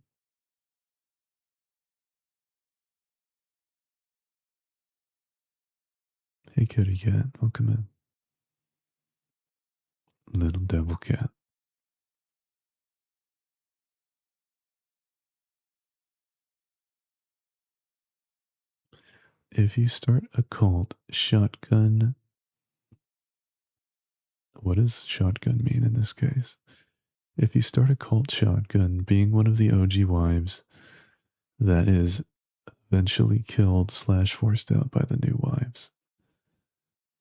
Hey, kitty cat, welcome in. Little devil cat. If you start a cult, shotgun. What does shotgun mean in this case? If you start a cult, shotgun being one of the OG wives that is eventually killed slash forced out by the new wives.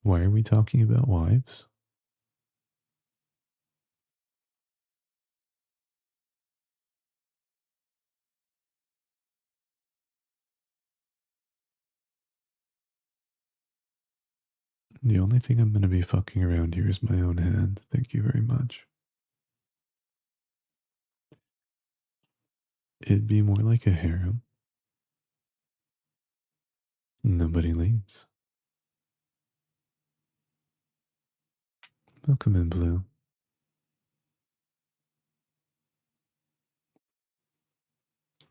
Why are we talking about wives? The only thing I'm going to be fucking around here is my own hand. Thank you very much. It'd be more like a harem. Nobody leaves. Welcome in, Blue.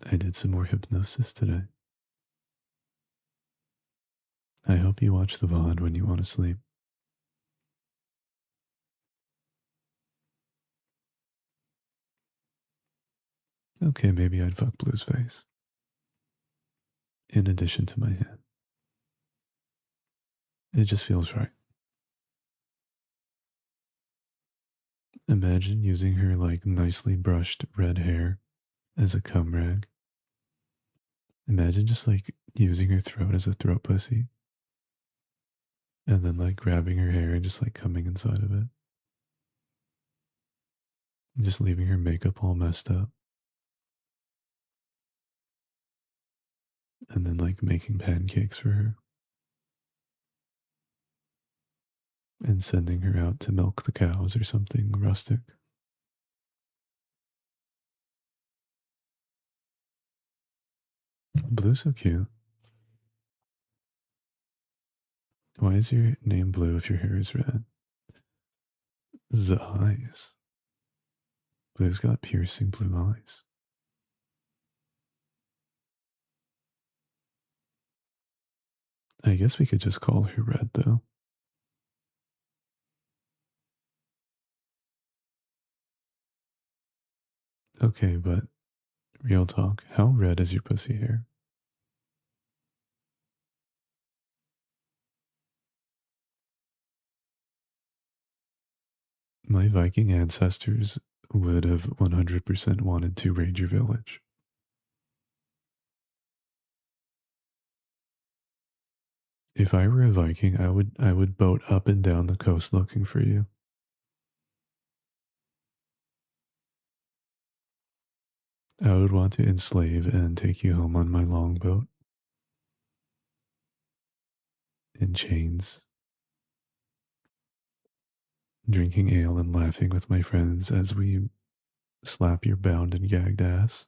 I did some more hypnosis today. I hope you watch the VOD when you want to sleep. Okay, maybe I'd fuck Blue's face. In addition to my hand. It just feels right. Imagine using her like nicely brushed red hair as a cum rag. Imagine just like using her throat as a throat pussy. And then like grabbing her hair and just like coming inside of it. And just leaving her makeup all messed up. And then like making pancakes for her. And sending her out to milk the cows or something rustic. Blue's so cute. Why is your name blue if your hair is red? The eyes. Blue's got piercing blue eyes. I guess we could just call her red though. Okay, but real talk, how red is your pussy hair? My Viking ancestors would have 100% wanted to raid your village. If I were a Viking, I would boat up and down the coast looking for you. I would want to enslave and take you home on my longboat in chains drinking ale and laughing with my friends as we slap your bound and gagged ass.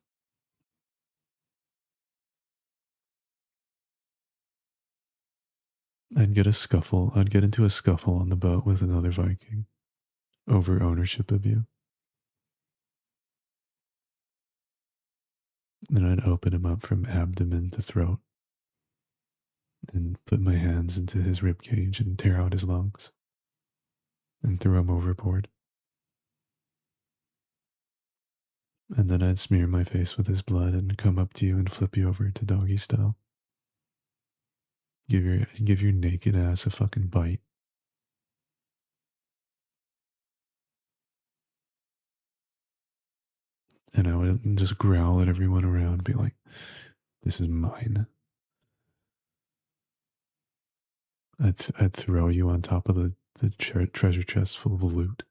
I'd get into a scuffle on the boat with another Viking over ownership of you. Then I'd open him up from abdomen to throat and put my hands into his rib cage and tear out his lungs and throw him overboard. And then I'd smear my face with his blood and come up to you and flip you over to doggy style. Give your naked ass a fucking bite. And I would just growl at everyone around, be like, this is mine. I'd throw you on top of the treasure chest full of loot.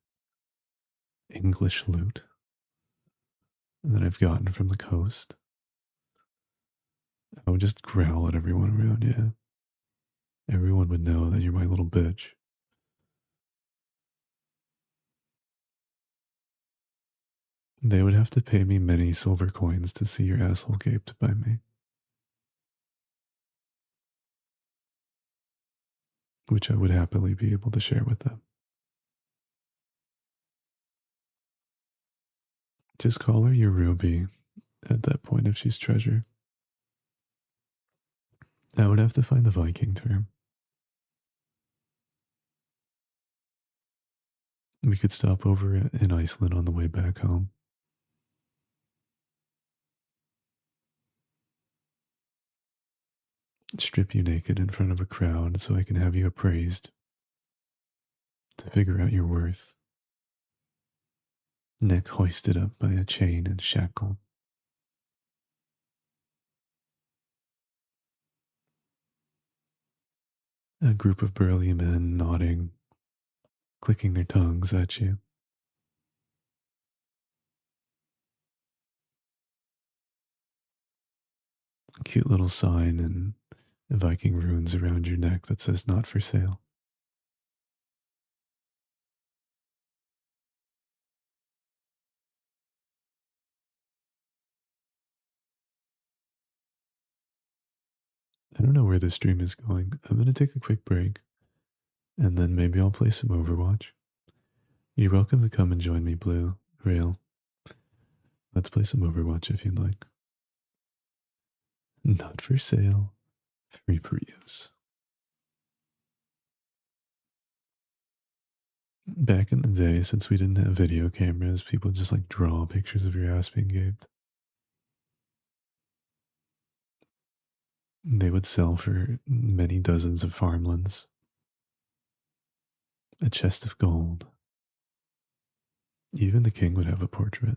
English loot that I've gotten from the coast. I would just growl at everyone around, yeah. Everyone would know that you're my little bitch. They would have to pay me many silver coins to see your asshole gaped by me, which I would happily be able to share with them. Just call her your Ruby at that point if she's treasure. I would have to find the Viking term. We could stop over in Iceland on the way back home. Strip you naked in front of a crowd so I can have you appraised to figure out your worth. Neck hoisted up by a chain and shackle. A group of burly men nodding, clicking their tongues at you. A cute little sign and Viking runes around your neck that says not for sale. I don't know where this stream is going. I'm going to take a quick break and then maybe I'll play some Overwatch. You're welcome to come and join me, Blue, Rail. Let's play some Overwatch if you'd like. Not for sale, free per use. Back in the day, since we didn't have video cameras, people just like draw pictures of your ass being gaped. They would sell for many dozens of farmlands, a chest of gold. Even the king would have a portrait.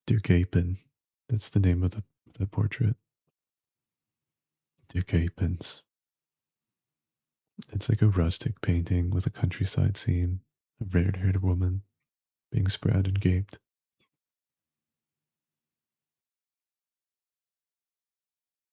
Duke Apin, that's the name of the portrait. Duke Apins. It's like a rustic painting with a countryside scene, a red-haired woman being spread and gaped.